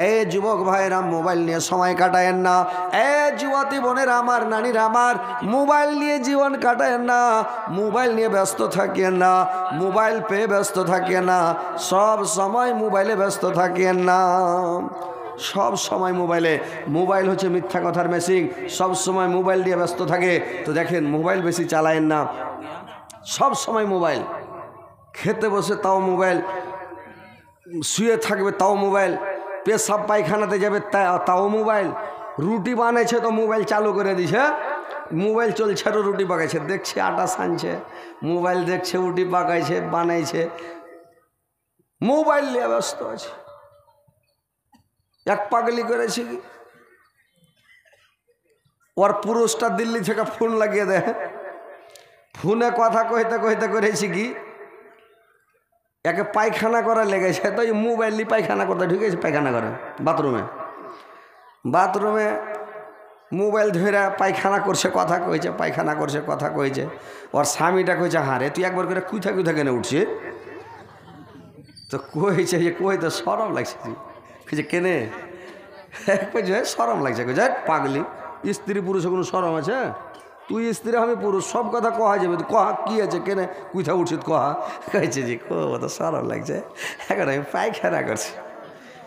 এ যুবক ভাইরা মোবাইল নিয়ে সময় কাটায়েন না। এ যুবতী বোনেরা আমার, নারীরা আমার, মোবাইল নিয়ে জীবন কাটায়েন না। মোবাইল নিয়ে ব্যস্ত থাকিয়েন না, মোবাইল পেয়ে ব্যস্ত থাকিয়েন না, সব সময় মোবাইলে ব্যস্ত থাকিয়েন না। সব সময় মোবাইল হচ্ছে মিথ্যা কথার মেশিন। সব সময় মোবাইল দিয়ে ব্যস্ত থাকে। তো দেখেন, মোবাইল বেশি চালায়েন না, সব সময় মোবাইল। খেতে বসে তাও মোবাইল, শুয়ে থাকবে তাও মোবাইল, পেশাব পায়খানাতে যাবে তাও মোবাইল, রুটি বানাইছে তো মোবাইল চালু করে দিছে, মোবাইল চলছে আর রুটি পাকাইছে, দেখছে আটা সানছে, মোবাইল দেখছে, রুটি পাকাইছে, বানাইছে, মোবাইল নিয়ে ব্যস্ত আছে। এক পাগলি করেছি কি, ওর পুরুষটা দিল্লি থেকে ফোন লাগিয়ে দেয়, ফোনে কথা কইতে কইতে করেছি কি, একে পায়খানা করা লেগেছে, তো এই মোবাইল নিয়ে পায়খানা করতে ঢুকেছে, পায়খানা করে বাথরুমে মোবাইল ধরে পায়খানা করছে, কথা কইছে, পায়খানা করছে, কথা কইছে। ওর স্বামীটা কইছে, হ্যাঁ রে তুই একবার করে কুথা কেনে উঠছে, তো কইছে যে কই তো সরম লাগছে, কইছে কেনে, কইছে সরম লাগছে, কইছে পাগলি, স্ত্রী পুরুষের কোনো সরম আছে? তুই স্ত্রী আমি পুরুষ, সব কথা কহা যাবে, তুই কহা কি আছে, কেনে কুথা উঠছে কহা, কইছে যে তো সরম লাগছে, এখন আমি পায়খানা করছি।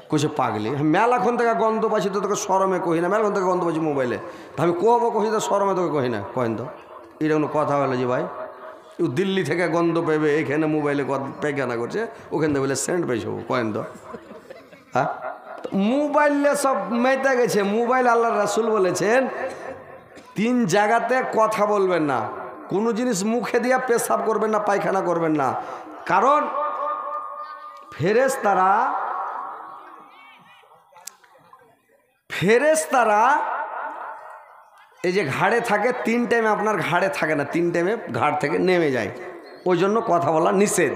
কইছে পাগলি, মেলাক্ষণ থেকে গন্ধ পাচ্ছি তো তোকে সরমে কহি না, মেলাক্ষণ থেকে গন্ধ পাচ্ছি মোবাইলে, তো আমি কহবো কহি তো সরমে তোকে কহি না, কহেন তো এটা কোনো কথা হলো যে ভাই, ও দিল্লি থেকে গন্ধ পেবে এখানে মোবাইলে পায়খানা করছে, ওখান থেকে বলে সেন্ট পেয়েছ, কহেন তো। হ্যাঁ, মোবাইলে সব মেতে গেছে। মোবাইল আল্লাহ রাসূল বলেছেন 3 জায়গাতে কথা বলবেন না, কোনো জিনিস মুখে দিয়া পেশাব করবেন না, পায়খানা করবেন না, কারণ ফেরেশতারা এই যে ঘাড়ে থাকে, 3 টাইমে আপনার ঘাড়ে থাকে না, 3 টাইমে ঘাড় থেকে নেমে যায়, ওই জন্য কথা বলা নিষেধ।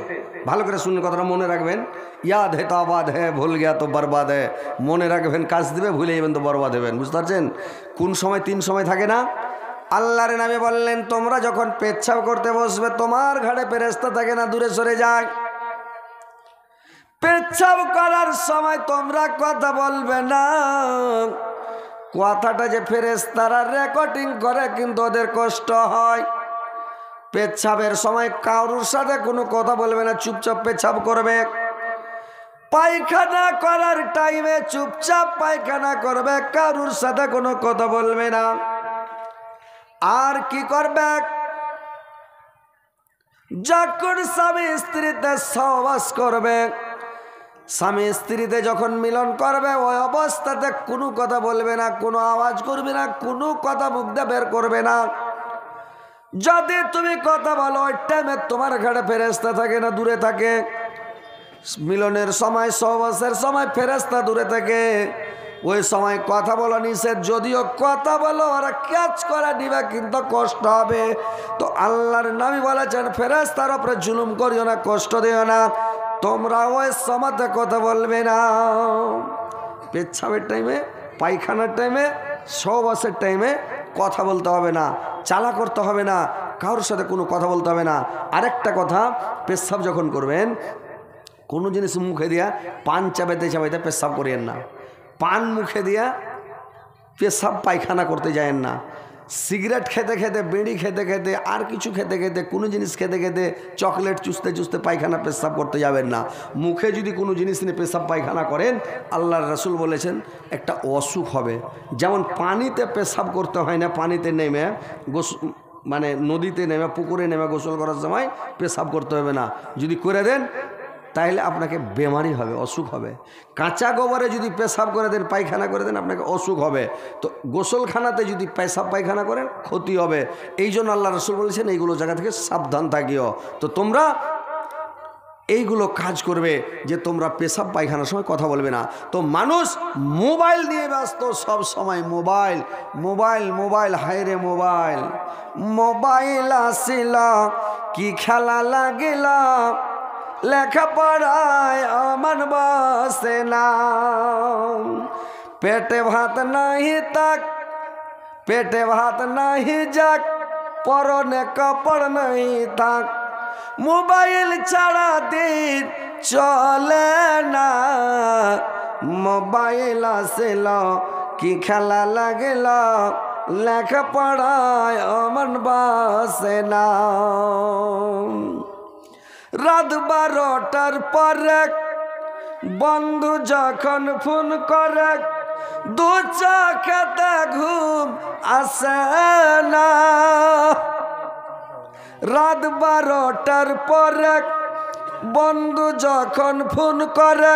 ভালো করে শুনে কথাটা মনে রাখবেন, ইয়াদ হে তো আবাদ হে, ভুল গিয়া তো বরবাদ হে, মনে রাখবেন কাজ দিবে, ভুলে যাবেন তো বরবাদ হবেন। বুঝতে পারছেন? কোন সময় 3 সময় থাকে না। আল্লাহর নামে বললেন, তোমরা যখন পেচ্ছাব করতে বসবে তোমার ঘাড়ে ফেরেশতা থাকে না, দূরে সরে যায়। পেচ্ছাব করার সময় তোমরা কথা বলবে না, কথাটা যে ফেরেশতারা রেকর্ডিং করে কিন্তু ওদের কষ্ট হয়। পেচ্ছাবের সময় কারোর সাথে কোনো কথা বলবে না, চুপচাপ পেচ্ছাব করবে। পায়খানা করার টাইমে চুপচাপ পায়খানা করবে, কারোর সাথে কোনো কথা বলবে না। আর কি করবে, যখন স্বামী স্ত্রীতে সহবাস করবে, স্বামী স্ত্রীতে যখন মিলন করবে, ওই অবস্থাতে কোনো কথা বলবে না, কোনো আওয়াজ করবে না, কোনো কথা মুখ দিয়ে বের করবে না। যদি তুমি কথা বলো ওই টাইমে তোমার ঘাড়ে ফেরেশতা থাকে না, দূরে থাকে। মিলনের সময়, সহবাসের সময় ফেরেশতা দূরে থাকে, ওই সময় কথা বলা নিষেধ। যদিও কথা বলো ওরা ক্যাচ করে নিবে, কিন্তু কষ্ট হবে। তো আল্লাহর নবী বলেছেন, ফেরেশতার উপরে জুলুম করিও না, কষ্ট দিও না, তোমরা ওই সময়তে কথা বলবে না। পেচ্ছাবের টাইমে, পায়খানার টাইমে, সহবাসের টাইমে কথা বলতে হবে না, চালা করতে হবে না, কারোর সাথে কোনো কথা বলতে হবে না। আরেকটা কথা, পেচ্ছাব যখন করবেন কোনো জিনিস মুখে দিয়া পান চাবাইতে চাবাইতে পেচ্ছাব করিয়েন না। পান মুখে দিয়া পেশাব পায়খানা করতে যায়েন না। সিগারেট খেতে খেতে, বিড়ি খেতে খেতে, আর কিছু খেতে খেতে, কোনো জিনিস খেতে খেতে, চকলেট চুষতে চুষতে পায়খানা পেশাব করতে যাবেন না। মুখে যদি কোনো জিনিস নিয়ে পেশাব পায়খানা করেন, আল্লাহর রাসূল বলেছেন একটা অসুখ হবে। যেমন পানিতে পেশাব করতে হয় না, পানিতে নেমে মানে নদীতে নেমে, পুকুরে নেমে গোসল করার সময় পেশাব করতে হবে না। যদি করে দেন তাহলে আপনাকে বেমারি হবে, অসুখ হবে। কাঁচা গোবরে যদি পেশাব করে দেন, পায়খানা করে দেন, আপনাকে অসুখ হবে। তো গোসলখানাতে যদি পেশাব পায়খানা করেন ক্ষতি হবে। এই জন্য আল্লাহ রাসূল বলেছেন এইগুলো জায়গা থেকে সাবধান থাকিও। তো তোমরা এইগুলো কাজ করবে যে তোমরা পেশাব পায়খানার সময় কথা বলবে না। তো মানুষ মোবাইল নিয়ে ব্যস্ত, সব সময় মোবাইল মোবাইল মোবাইল, হায়রে মোবাইল। মোবাইল আসিলা কি খেলা লাগিলা, লেখাপড়ায় আমার বসে না। পেটে ভাত নাহি তাক, পেটে ভাত নাহি যাক, পরনে কাপড় নাহি থাক, মোবাইল ছাড়া দিন চলে না। মোবাইল আসিল কি খেলা লাগিল লেখাপড়ায় মন বসে না। রাত 12টার পরে বন্ধু যখন ফোন করে দু চোখেতে ঘুম আসে না। রাত 12টার পরে বন্ধু যখন ফোন করে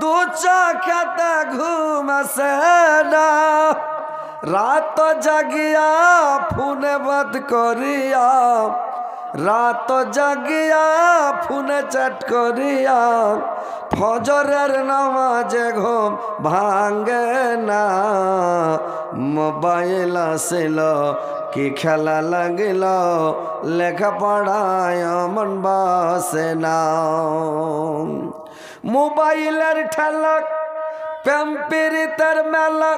দু চোখেতে ঘুম আসে না। রাত জাগিয়া ফোনে বাত করিয়া রাত জাগিয়া ফোনে চ্যাট করিয়া ফজরের নামাজে ঘুম ভাঙ্গে না। মোবাইল আসিল কি খেলা লাগিল লেখাপড়ায় মন বসে না। মোবাইলের ঠেলা প্রেম প্রীতের মেলা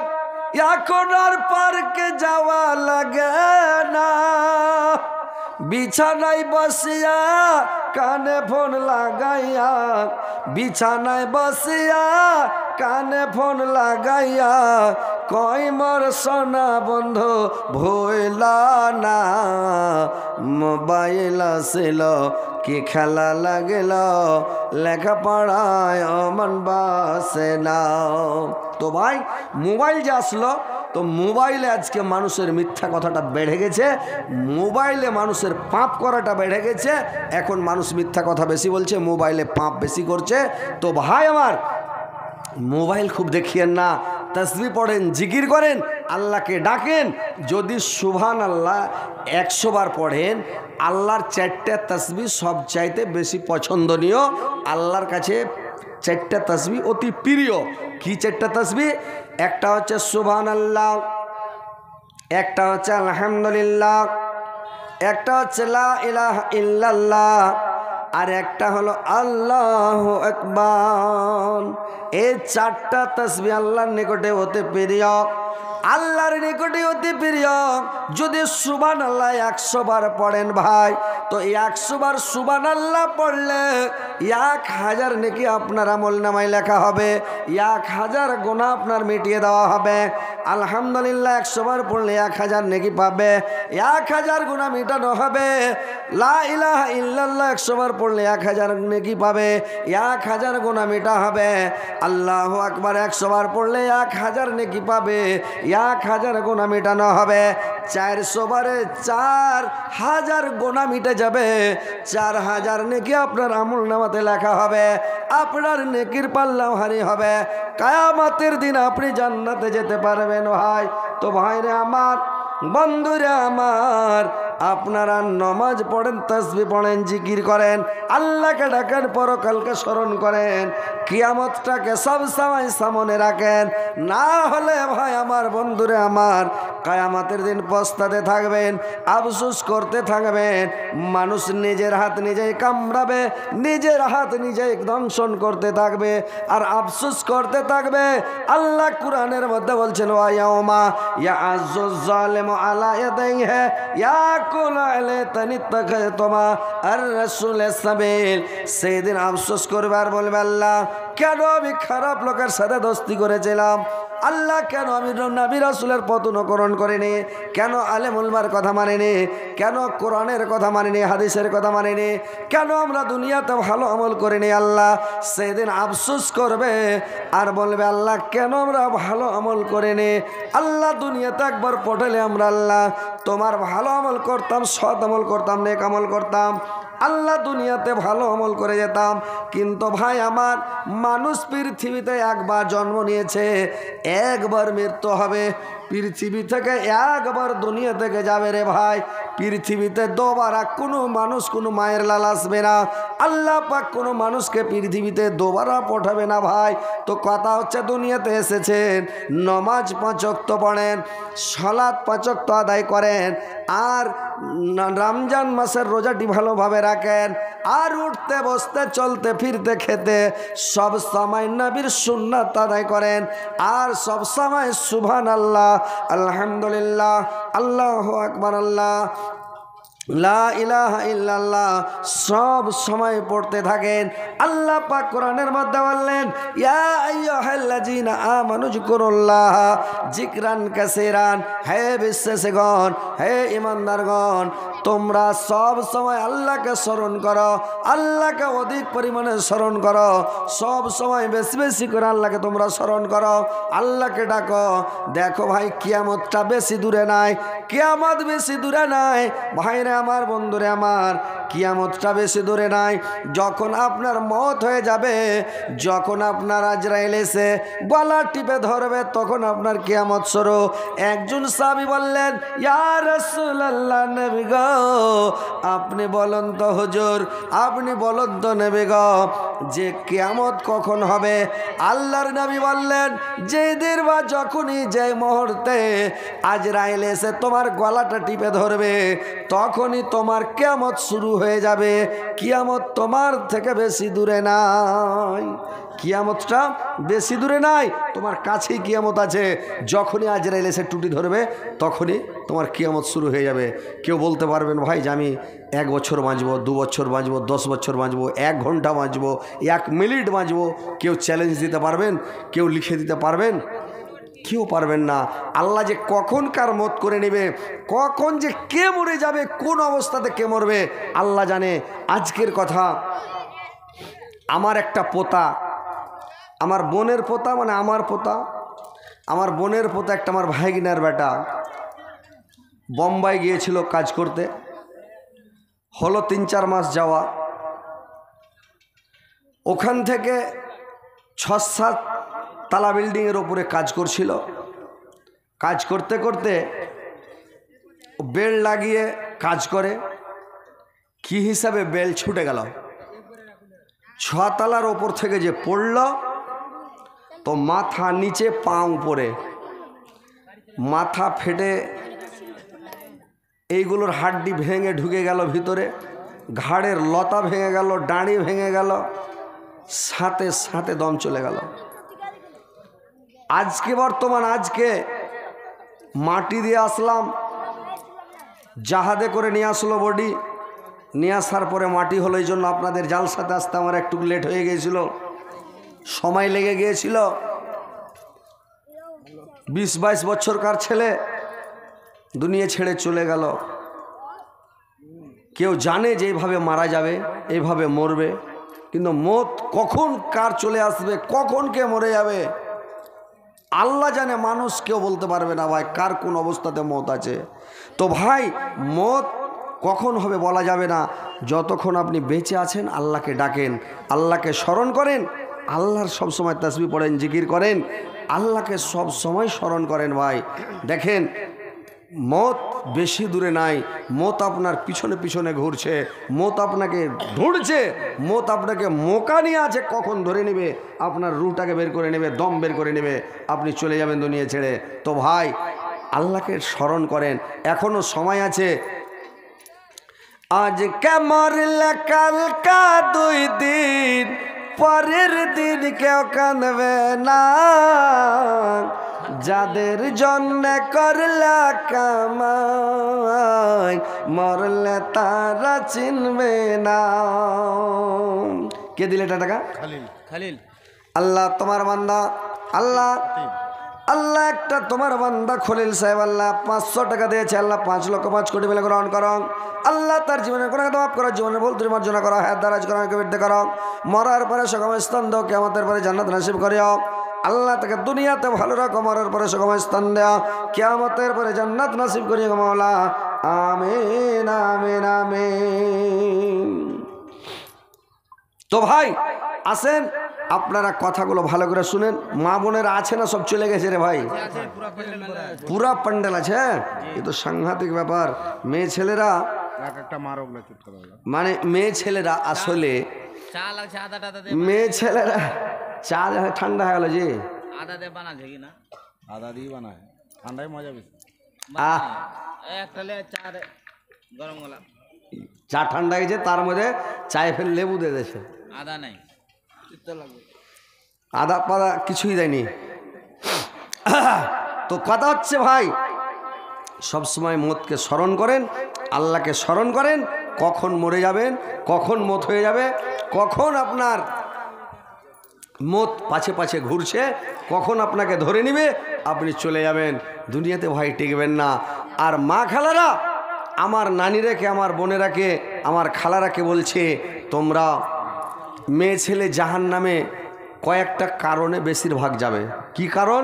এখন আর পার্কে যাওয়া লাগে না। বিছানায় বসিয়া কানে ফোন লাগাইয়া বিছানায় বসিয়া কানে ফোন লাগাইয়া কই মোর সোনা বন্ধু ভুলা না। মোবাইল আসিল কি খেলা লাগিল লেখাপড়ায় মন বসে না। তো ভাই মোবাইল যে আসলো তো মোবাইলে আজকে মানুষের মিথ্যা কথাটা বেড়ে গেছে, মোবাইলে মানুষের পাপ করাটা বেড়ে গেছে। এখন মানুষ মিথ্যা কথা বেশি বলছে, মোবাইলে পাপ বেশি করছে। তো ভাই আমার মোবাইল খুব দেখিয়েন না, তসবিহ পড়েন, জিকির করেন, আল্লাহকে ডাকেন। যদি সুবহান আল্লাহ 100 বার পড়েন, আল্লাহর 4টা তসবিহ সবচাইতে বেশি পছন্দনীয়। আল্লাহর কাছে 4টা তসবিহ অতি প্রিয়। কি 4টা তসবিহ? একটা হচ্ছে সুবহান আল্লাহ, একটা হচ্ছে আলহামদুলিল্লাহ, একটা হচ্ছে লা ইলাহা ইল্লাল্লাহ, আর একটা হলো আল্লাহু আকবার। এই 4টা তসবিহ আল্লাহর নিকটে অতি প্রিয়, আল্লাহর নিকটে অতি প্রিয়। যদি সুবহান আল্লাহ 100 বার পড়েন ভাই, তো 100 বার সুবহান আল্লাহ পড়লে 1000 নেকি আপনার আমল নামায় লেখা হবে, 1000 গুনাহ আপনার মিটিয়ে দেওয়া হবে। আলহামদুলিল্লাহ 100 বার পড়লে 1000 নেকি পাবে, 1000 গুনাহ মিটানো হবে। লা ইলাহা ইল্লাল্লাহ 100 বার পড়লে 1000 নেকি পাবে, 1000 গুনাহ মিটা হবে। আল্লাহু আকবার 100 বার পড়লে 1000 নেকি পাবে, 1000 গুনাহ মিটানো হবে। 400 বারে 4000 গুনাহ মিটে যাবে, 4000 নেকি আপনার আমল নামাতে লেখা হবে, আপনার নেকির পাল্লা ভারী হবে। কিয়ামতের দিন আপনি জান্নাতে যেতে পারবেন ভাই। তো ভাইরে আমার, বন্ধুরে আমার, আপনারা নামাজ পড়েন, তাসবিহ পড়েন, জিকির করেন, আল্লাহকে ডাকেন, পরকালকে স্মরণ করেন, কিয়ামতটাকে সব সময় সামনে রাখেন। না হলে ভাই আমার, বন্ধুরে আমার, কিয়ামতের দিন পস্তাতে থাকবেন, আফসোস করতে থাকবেন। মানুষ নিজের হাত নিজেই কামড়াবে, নিজের হাত নিজেই দংশন করতে থাকবে আর আফসোস করতে থাকবে। আল্লাহ কুরআনের মধ্যে বলছেন, ওয়া ইয়াউমা ইয়াআজ্জুজ জালিমু আলা ইয়াদাইহি ইয়াকুল আলাইতানি তাকাতুমা আর রাসূলের সাবিল। সেদিন আফসোস করবে আর বলবে, আল্লাহ কেন আমি খারাপ লোকের সাথে দোস্তি করেছিলাম, আল্লাহ কেন আমি নবী রাসূলের পথ অনুকরণ করিনি, কেন আলেম উলামার কথা মানিনি, কেন কোরআনের কথা মানিনি, হাদিসের কথা মানিনি, কেন আমরা দুনিয়াতে ভালো আমল করিনি। আল্লাহ সেদিন আফসোস করবে আর বলবে, আল্লাহ কেন আমরা ভালো আমল করিনি। আল্লাহ দুনিয়াতে একবার পাঠালে আমরা আল্লাহ তোমার ভালো আমল করতাম, সৎ আমল করতাম, নেক আমল করতাম, আল্লাহ দুনিয়াতে ভালো আমল করে যেতাম। কিন্তু ভাই আমার, মানুষ পৃথিবীতে একবার জন্ম নিয়েছে, একবার মৃত্যু হবে। পৃথিবী থেকে একবার দুনিয়া থেকে যাবে রে ভাই। পৃথিবীতে দুবারা কোনো মানুষ কোনো মায়ের লাল আসবে না। আল্লাহ পাক কোনো মানুষকে পৃথিবীতে দুবারা পাঠাবে না ভাই। তো কথা হচ্ছে, দুনিয়াতে এসেছেন, নামাজ 5 ওয়াক্ত পড়েন, সালাত 5 ওয়াক্ত আদায় করেন, আর রমজান মাসের রোজাটি ভালোভাবে রাখেন, আর উঠতে বসতে চলতে ফিরতে খেতে সব সময় নবীর সুন্নাত আদায় করেন, আর সব সময় সুবহানাল্লাহ, আলহামদুলিল্লাহ, আল্লাহু আকবার, আল্লাহ লা ইলাহা ইল্লাল্লাহ সব সময় পড়তে থাকেন। আল্লাহ পাক কোরআনের মধ্যে বললেন, ইয়া আইয়ুহাল্লাযীনা আমানু যিকুরুল্লাহ যিকরান কাসীরান। হে বিশ্বাসীগণ, হে ঈমানদারগণ, তোমরা সব সময় আল্লাহকে স্মরণ করো, আল্লাহকে অধিক পরিমাণে স্মরণ করো, সব সময় বেশি বেশি করে আল্লাহকে তোমরা স্মরণ করো, আল্লাহকে ডাকো। দেখো ভাই, কিয়ামতটা বেশি দূরে নাই, কিয়ামত বেশি দূরে নাই ভাইরা আমার, বন্ধুরে আমার, কিয়ামতটা বেশি দূরে নাই। যখন আপনার মত হয়ে যাবে, যখন আপনার আজরাইল এসে গলা টিপে ধরবে, তখন আপনার কিয়ামত শুরু। একজন সাহাবী বললেন, ইয়া রাসূলুল্লাহ, নবী গো আপনি বলুন তো হুজুর, আপনি বলুন তো নবী গো, যে কিয়ামত কখন হবে? আল্লাহর নবী বললেন, যেদিন বা যখনই, যে মুহূর্তে আজরাইল এসে তোমার গলাটা টিপে ধরবে, তখনই তোমার কিয়ামত শুরু হয়ে যাবে। কিয়ামত তোমার থেকে বেশি দূরে নাই, কিয়ামতটা বেশি দূরে নাই, তোমার কাছেই কিয়ামত আছে। যখনই আজরাইল এসে টুটি ধরবে, তখনই তোমার কিয়ামত শুরু হয়ে যাবে। কেউ বলতে পারবেন ভাই যে আমি 1 বছর বাঁচবো, 2 বছর বাঁচবো, 10 বছর বাঁচবো, 1 ঘন্টা বাঁচবো, 1 মিনিট বাঁচবো? কেউ চ্যালেঞ্জ দিতে পারবেন? কেউ লিখে দিতে পারবেন? কেউ পারবেন না। আল্লাহ যে কখন কার মত করে নেবে, কখন যে কে মরে যাবে, কোন অবস্থাতে কে মরবে, আল্লাহ জানে। আজকের কথা, আমার একটা পোতা, আমার বোনের পোতা, মানে আমার পোতা, আমার বোনের পোতা, একটা আমার ভাইগিনার বেটা বোম্বাই গিয়েছিল কাজ করতে, হলো 3-4 মাস যাওয়া। ওখান থেকে 6-7 তালা বিল্ডিংয়ের ওপরে কাজ করছিল। কাজ করতে করতে বেল্ট লাগিয়ে কাজ করে, কি হিসাবে বেল্ট ছুটে গেল, 6 তালার ওপর থেকে যে পড়ল, তো মাথা নিচে, পা উপরে, মাথা ফেটে এইগুলোর হাড্ডি ভেঙে ঢুকে গেল ভিতরে, ঘাড়ের লতা ভেঙে গেল, ডাঁড়ি ভেঙে গেল, সাথে সাথে দম চলে গেল। আজকে বর্তমান, আজকে মাটি দিয়ে আসলাম, জাহাজে করে নিয়ে আসলো বডি, নিয়ে আসার পরে মাটি হলো। এই জন্য আপনাদের জালসাতে আসতে আমার একটু লেট হয়ে গিয়েছিল, সময় লেগে গিয়েছিল। 20-22 বছরকার ছেলে দুনিয়া ছেড়ে চলে গেল। কেউ জানে যে এইভাবে মারা যাবে, এইভাবে মরবে, কিন্তু মত কখন কার চলে আসবে, কখন কে মরে যাবে আল্লাহ জানে। মানুষ কেউ বলতে পারবে না ভাই কার কোন অবস্থাতে মত আছে। তো ভাই, মত কখন হবে বলা যাবে না। যতক্ষণ আপনি বেঁচে আছেন আল্লাহকে ডাকেন, আল্লাহকে স্মরণ করেন, আল্লাহর সব সময় তাসবিহ পড়েন, জিকির করেন, আল্লাহকে সব সময় স্মরণ করেন। ভাই দেখেন, মত বেশি দূরে নাই, মত আপনার পিছনে পিছনে ঘুরছে, মত আপনাকে ধরছে, মত আপনাকে মোকা নিয়ে আছে, কখন ধরে নেবে, আপনার রুটাকে বের করে নেবে, দম বের করে নেবে, আপনি চলে যাবেন দুনিয়া ছেড়ে। তো ভাই, আল্লাহকে স্মরণ করেন, এখনো সময় আছে। আজ মরলে কালকা 2 দিন, পরের দিন কেউ কাঁদবে না, যাদের জন্য করলা কামাই, মরলে তারা চিনবে না। কে দিলে এটা টাকা? খালিল। আল্লাহ তোমার বান্দা, আল্লাহ আল্লাহ একটা তোমার বান্দা খলিল সাহেব, আল্লাহ 500 টাকা দিয়েছে। আল্লাহ 5 লক্ষ 5 কোটি মিলে গ্রহণ করো। আল্লাহ তার জীবনের গুনাহ মাফ করো, জীবনের ভুল ত্রুটি মার্জনা করো, হায়াত দারাজ করো, বৃদ্ধি করো, মরার পরে সুগম স্থান দাও, কিয়ামতের পরে জান্নাত নসিব করিও। আল্লাহ তাকে দুনিয়াতে ভালো রাখো, মরার পরে সুগম স্থান দাও, কিয়ামতের পরে জান্নাত নসিব করিও মাওলা। আমিন আমিন আমিন। তো ভাই আসেন, আপনারা কথাগুলো ভালো করে শুনেন। মা বোনেরা আছে না? সব চলে গেছে রে ভাই, পুরা প্যান্ডেল আছে। এ তো সাংঘাতিক ব্যাপার। মেয়ে ছেলেরা, মানে মেয়ে ছেলেরা আসলে, মেয়ে ছেলেরা চা ঠান্ডা হয়ে গেল যে চা ঠান্ডা গেছে, তার মধ্যে চায়ে ফের লেবু দিয়ে দিয়েছে, আদা নাই, আদা পাদা কিছুই দেয়নি। তো কথা হচ্ছে ভাই, সবসময় মতকে স্মরণ করেন, আল্লাহকে স্মরণ করেন, কখন মরে যাবেন, কখন মত হয়ে যাবে, কখন আপনার মত পাছে পাছে ঘুরছে, কখন আপনাকে ধরে নিবে, আপনি চলে যাবেন। দুনিয়াতে ভাই টিকবেন না। আর মা খালারা, আমার নানিরাকে, আমার বোনেরাকে, আমার খালারাকে বলছে, তোমরা মেয়ে ছেলে জাহান্নামে কয়েকটা কারণে বেশিরভাগ যাবে। কি কারণ?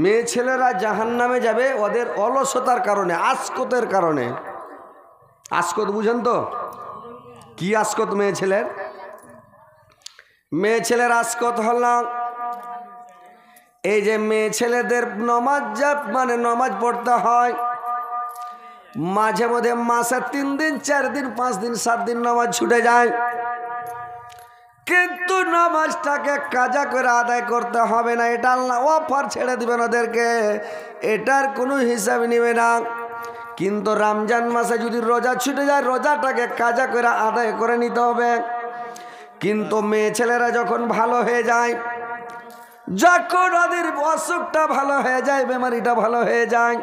মেয়ে ছেলেরা জাহান্নামে যাবে ওদের অলসতার কারণে, আসকতের কারণে। আসকত বুঝেন তো? কি আসকত মেয়ে ছেলের? মেয়ে ছেলের আসকত হল এই যে মেয়ে ছেলেদের নমাজ পড়তে হয়, মাঝে মধ্যে মাসে 3 দিন 4 দিন 5 দিন 7 দিন নামাজ ছুটে যায়, কিন্তু নামাজটাকে কাজা করে আদায় করতে হবে না। এটা আল্লাহ অফার ছেড়ে দিবেন ওদেরকে, এটার কোনো হিসাব নিবে না। কিন্তু রমজান মাসে যদি রোজা ছুটে যায়, রোজাটাকে কাজা করে আদায় করে নিতে হবে। কিন্তু মেয়ে ছেলেরা যখন ভালো হয়ে যায়, যখন ওদের অসুখটা ভালো হয়ে যায়, বেমারিটা ভালো হয়ে যায়,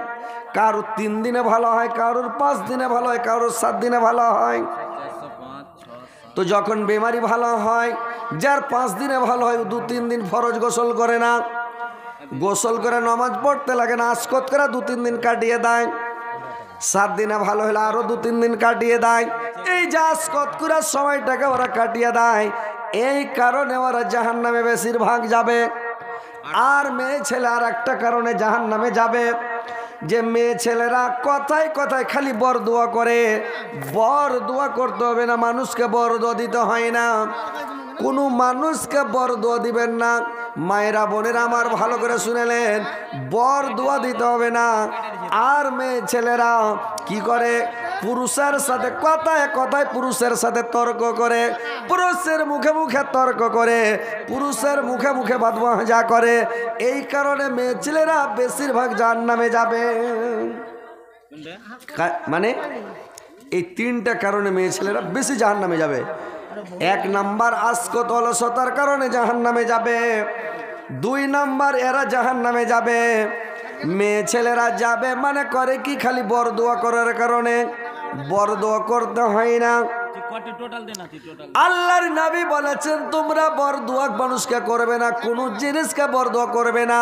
কারোর 3 দিনে ভালো হয়, কারোর 5 দিনে ভালো হয়, কারোর 7 দিনে ভালো হয়। তো যখন বেমারি ভালো হয়, যার 5 দিনে ভালো হয়, 2-3 দিন ফরজ গোসল করে না, গোসল করে নামাজ পড়তে লাগে না, আসকত করে 2-3 দিন কাটিয়ে দেয়। 7 দিনে ভালো হলে আরো 2-3 দিন কাটিয়ে দেয়। এই যে আসকত করে সময়টাকে ওরা কাটিয়ে দেয়, এই কারণে ওরা জাহান্নামে বেশিরভাগ যাবে। আর মেয়ে ছেলে আর একটা কারণে জাহান্নামে যাবে, যে মেয়ে ছেলেরা কথায় কথায় খালি বরদোয়া করে। বরদোয়া করতে হবে না, মানুষকে বরদোয়া দিতে হয় না, কোনো মানুষকে বরদোয়া দিবেন না। মায়েরা বোনেরা আমার ভালো করে শুনেলেন, বরদোয়া দিতে হবে না। আর মেয়ে ছেলেরা কি করে? পুরুষের সাথে কথায় কথায় পুরুষের সাথে তর্ক করে, পুরুষের মুখে মুখে তর্ক করে, পুরুষের মুখে মুখে বাদবাজা করে। এই কারণে মেয়ে ছেলেরা বেশিরভাগ জাহান্নামে যাবে। মানে এই 3টা কারণে মেয়ে ছেলেরা বেশি জাহান্নামে যাবে। 1 নাম্বার আসকত অলসতার কারণে জাহান্নামে যাবে। 2 নাম্বার এরা জাহান্নামে যাবে। মেয়ে ছেলেরা যাবে মানে করে কি? খালি বরদোয়া করার কারণে। বরদোয়া করতে হয় না। আল্লাহর নবী বলেছেন, তোমরা বরদোয়া মানুষকে করবে না, কোনো জিনিসকে বরদোয়া করবে না।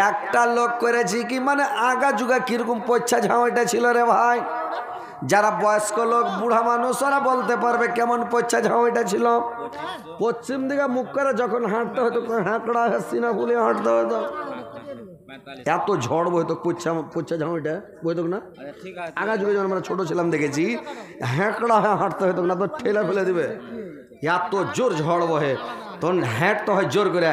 একটা লোক করেছি কি, মানে আগা যুগা কিরকম পচ্ছা ঝাঁওয়াটা ছিল রে ভাই। যারা বয়স্ক লোক, বুড়া মানুষ, ওরা বলতে পারবে কেমন পচ্ছা ঝাঁওয়াটা ছিল। পশ্চিম দিকে মুখ করে যখন হাঁটতে হতো, হাঁকড়া সিনা ফুলে হাঁটতে হতো, এত ঝড় বইতো, পচ্ছা ঝাঁওয়াটা বইতো না। আগা যুগে যখন আমরা ছোট ছিলাম দেখেছি, হ্যাঁকড়া হয়ে হাঁটতে হতো না, তো ঠেলা ফেলে দিবে, এত জোর ঝড় বহে। তখন হাঁটতে হয় জোর করে,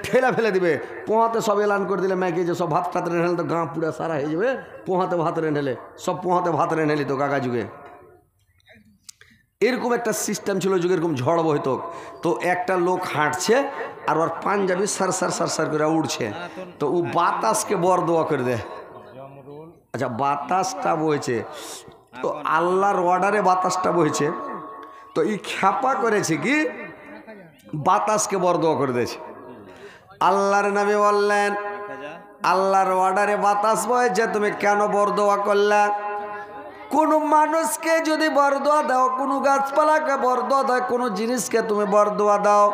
ঠেলা ফেলে দিবে। পোহাতে সব এলান করে দিলে ম্যাকে যে সব ভাত টাত রেঁধে তো গাঁ পুরা সারা হয়ে যাবে। পোহাতে ভাত রেঁধেলে সব পোহাতে ভাত রেঁধেলি তো কাকা যুগে এরকম একটা সিস্টেম ছিল, যুগে এরকম ঝড় বইত। তো একটা লোক হাঁটছে আর ওর পাঞ্জাবি সার সার সার সার করে উড়ছে, তো ও বাতাসকে বরদোয়া করে দেয়। আচ্ছা, বাতাসটা বইছে তো আল্লাহর অর্ডারে বাতাসটা বইছে, তো এই খ্যাপা করেছে কি বাতাসকে বরদোয়া করে দিয়েছে। আল্লাহর নবী বললেন, আল্লাহর অর্ডারে বাতাস বইছে, তুমি কেন বরদোয়া করলে? কোনো মানুষকে যদি বরদোয়া দাও, কোনো গাছপালাকে বরদোয়া দাও, কোনো জিনিসকে তুমি বরদোয়া দাও,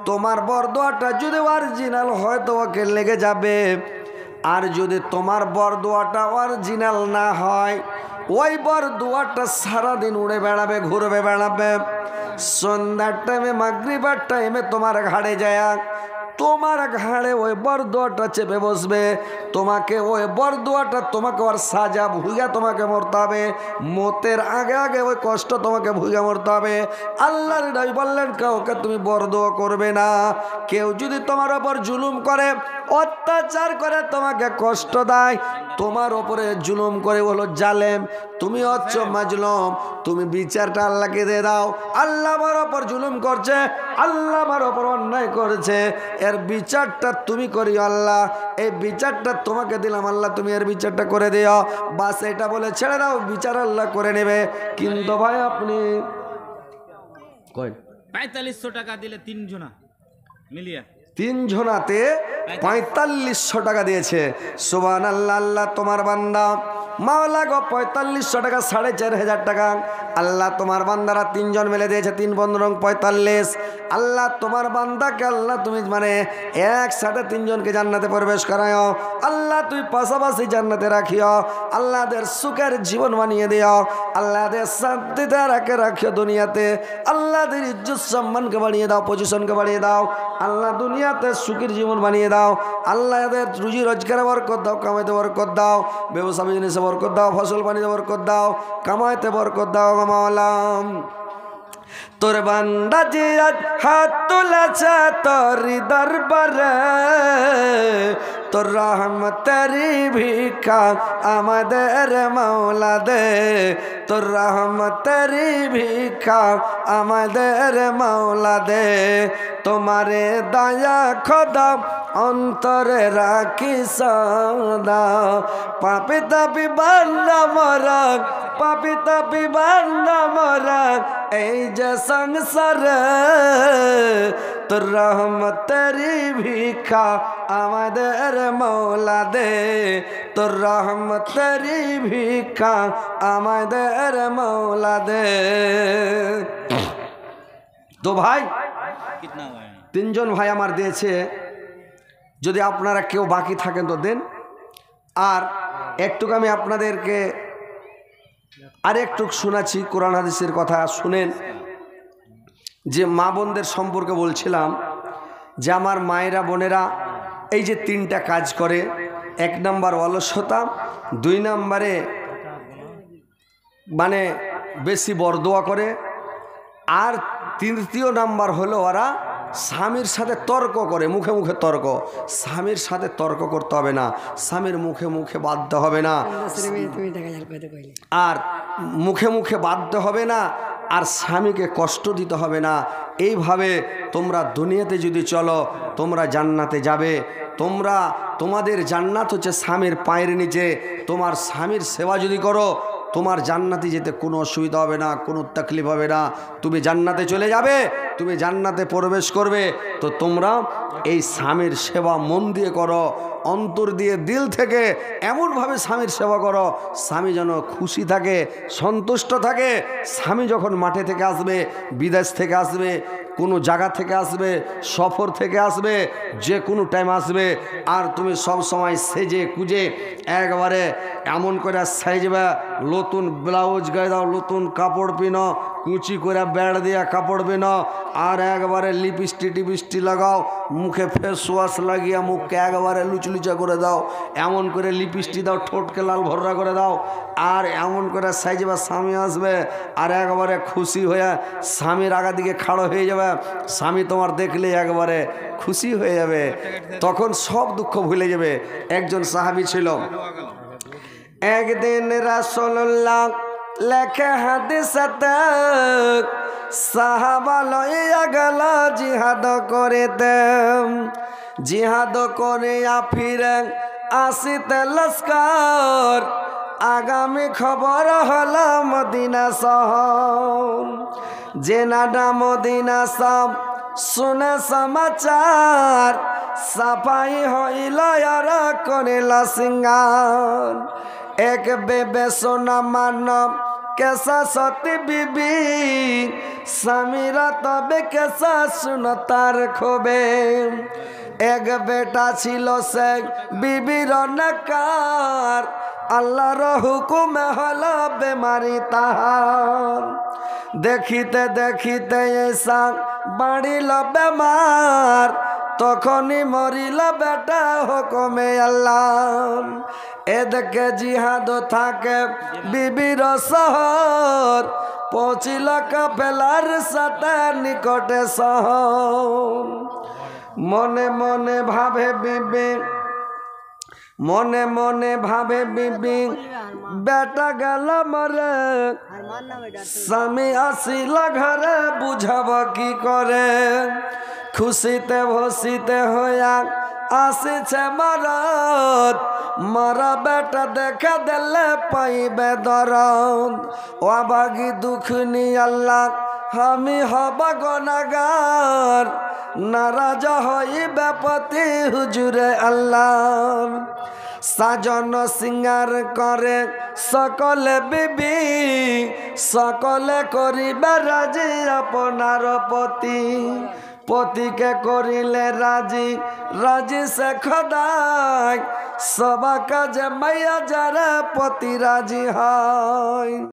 তোমার বরদোয়াটা যদি অরিজিনাল হয় তো ওকে লেগে যাবে। আর যদি তোমার বরদোয়াটা অরিজিনাল না হয়, ওই বরদোয়াটা সারাদিন উড়ে বেড়াবে, ঘুরবে বেড়াবে। সন্ধ্যার টাইমে, মাগরিবার টাইমে তোমার ঘাড়ে যায়, তোমার ঘাড়ে ওই বরদোয়াটা চেপে বসবে। তোমাকে ওই বরদোয়াটা, তোমাকে ওর সাজা ভুগা তোমাকে মরতে হবে। মতের আগে আগে ওই কষ্ট তোমাকে ভুগা মরতে হবে। আল্লাহর নবী বললেন, কাউকে তুমি বরদোয়া করবে না। কেউ যদি তোমার ওপর জুলুম করে, অত্যাচার করে, তোমাকে কষ্ট দেয়, তোমার ওপরে জুলুম করে, হলো জালেম, তুমি হচ্ছ মাজলুম, তুমি বিচারটা আল্লাহকে দিয়ে দাও। আল্লাহ আমার ওপর জুলুম করছে, আল্লাহ আমার ওপর অন্যায় করেছে, এর বিচারটা তুমি করিও আল্লাহ, এই বিচারটা তোমাকে দিলাম আল্লাহ, তুমি এর বিচারটা করে দিও। বাস এটা বলে ছেড়ে দাও, বিচার আল্লাহ করে নেবে। কিন্তু ভাই আপনি 4500 টাকা দিলে 3 জনা মিলিয়ে, 3 জনাতে 4500 টাকা দিয়েছে। সুবহানাল্লাহ। আল্লাহ তোমার বান্দা মাওলা গো 4500 টাকা, 4500 টাকা আল্লাহ তোমার বান্দারা তিনজন মিলে দিয়েছে, 3 15 45। আল্লাহ তোমার বান্দাকে আল্লাহ তুমি মানে একসাথে তিনজনকে জান্নাতে প্রবেশ করাও। আল্লাহ তুই পাশাপাশি জান্নাতে রাখিও। আল্লাহদের সুখের জীবন বানিয়ে দিও। আল্লাহদের শান্তিতে রাখিও দুনিয়াতে। আল্লাহদের ইজ্জত সম্মানকে বাড়িয়ে দাও, পজিশনকে বাড়িয়ে দাও। আল্লাহ দুনিয়াতে সুখের জীবন বানিয়ে দাও। আল্লাহদের রুজি রোজগারে বরকত দাও, কামাইতে বরকত দাও, ব্যবসা বিজনেসে বরকত দাও, ফসল পানিতে বরকত দাও, কামাইতে বরকত দাও মাওলাম। তোর বান্দা যে আজ হাত তুলেছে তোর দরবারে, তোর রহমতেরি ভিক্ষা আমাদের মাওলা দে, তোর রহমতেরি ভিক্ষা আমাদের মাওলা দে। তোমারে দয়া খোদা অন্তরে রাখি সদা, পাপি তাপি বান্দা মরা, পাপি তাপি বান্দা মরা এই যে সংসারে, তোর রহমতেরি ভিক্ষা আমাদের মাওলা দে, তোর রহমতেরি ভিক্ষা আমাদের মাওলা দে। তো ভাই कितना हुआ है? 3 জন ভাই আমার দিয়েছে, যদি আপনারা কেউ বাকি থাকেন তো দেন। আর একটু আমি আপনাদেরকে আরেকটু শোনাচ্ছি কোরআন হাদিসের কথা শুনেন। যে মা বোনদের সম্পর্কে বলছিলাম যে আমার মায়েরা বোনেরা এই যে 3টা কাজ করে, 1 নাম্বার অলসতা, 2 নাম্বারে মানে বেশি বরদোয়া করে, আর 3য় নাম্বার হলো ওরা স্বামীর সাথে তর্ক করে, মুখে মুখে তর্ক। স্বামীর সাথে তর্ক করতে হবে না, স্বামীর মুখে মুখে বাধ্য হবে না, আর মুখে মুখে বাধ্য হবে না, আর স্বামীকে কষ্ট দিতে হবে না। এইভাবে তোমরা দুনিয়াতে যদি চলো তোমরা জান্নাতে যাবে। তোমাদের জান্নাত হচ্ছে স্বামীর পায়ের নিচে। তোমার স্বামীর সেবা যদি করো তোমার জান্নাতে যেতে কোনো অসুবিধা হবে না, কোনো তকলিফ হবে না, তুমি জান্নাতে চলে যাবে, তুমি জান্নাতে প্রবেশ করবে। তো তোমরা এই স্বামীর সেবা মন দিয়ে করো, অন্তর দিয়ে, দিল থেকে এমনভাবে স্বামীর সেবা করো স্বামী যেন খুশি থাকে, সন্তুষ্ট থাকে। স্বামী যখন মাঠে থেকে আসবে, বিদেশ থেকে আসবে, কোনো জায়গা থেকে আসবে, সফর থেকে আসবে, যে কোনো টাইম আসবে, আর তুমি সব সময় সেজে কুজে একবারে এমন করে সাইজবে, নতুন ব্লাউজ গায়ে দাও, নতুন কাপড় পিনো, কুচি করে বেড় দিয়া কাপড় পিনো, আর একবারে লিপস্টিক লাগাও, মুখে ফেস ওয়াশ লাগিয়ে মুখকে একবারে লুচলুচা করে দাও, এমন করে লিপস্টিক দাও, ঠোঁটকে লাল ভররা করে দাও, আর এমন করে সাইজবে, স্বামী আসবে আর একবারে খুশি হয়ে স্বামীর আগা দিকে খাড়ো হয়ে যাবে। স্বামী তোমার দেখলে একবারে খুশি হয়ে যাবে, তখন সব দুঃখ ভুলে যাবে। একজন সাহাবী ছিল, একদিন রাসূলুল্লাহ লেখে হাদিসতে সাহাবা লইয়া গেল জিহাদ করিতে, জিহাদ করিয়া ফিরে আসিতে লস্কর, আগামী খবর হলো মদিনা শহর। জেনাডা মদিনা সব শুনে সমাচার, সাফাই হইল আর করিল সিঙ্গার। এক বেবে সোনা মানব কেসা সতী বিবি, স্বামীরা তবে কেসা শুন তার খবে। এক বেটা ছিল সে বিবির নাকার, আল্লাহর হুকুমে হলো বেমারি তাহার। দেখিতে দেখিতে এসা বাড়িল বেমার, তখনই মরিল বেটা হুকুমে আল্লাহ। এদিকে জিহাদ থাকে বিবির শহর, পৌঁছিল কাফেলার সাথে নিকটে শহর। মনে মনে ভাবে বিবি, মনে মনে ভাবে বিবি, বেটা গেল মরে, স্বামী আসিল ঘরে, বুঝাব কি করে। খুশিতে ভসিতে হইয়া আসিছে মরদ, মরা বেটা দেখা দিলে পাইবে দরদ। অবাগি দুঃখ নি আল্লাহ আমি হব গুনাহগার, নারাজ হইবে পতি হুজুরে আল্লাহ। সাজন সিঙ্গার করে সকলে বিবি, সকলে করিবে রাজি আপনার পতি। পতিকে করিলে রাজি, রাজি সে খোদাই, সবা কাজে মাইয়া যারা পতি রাজি হয়।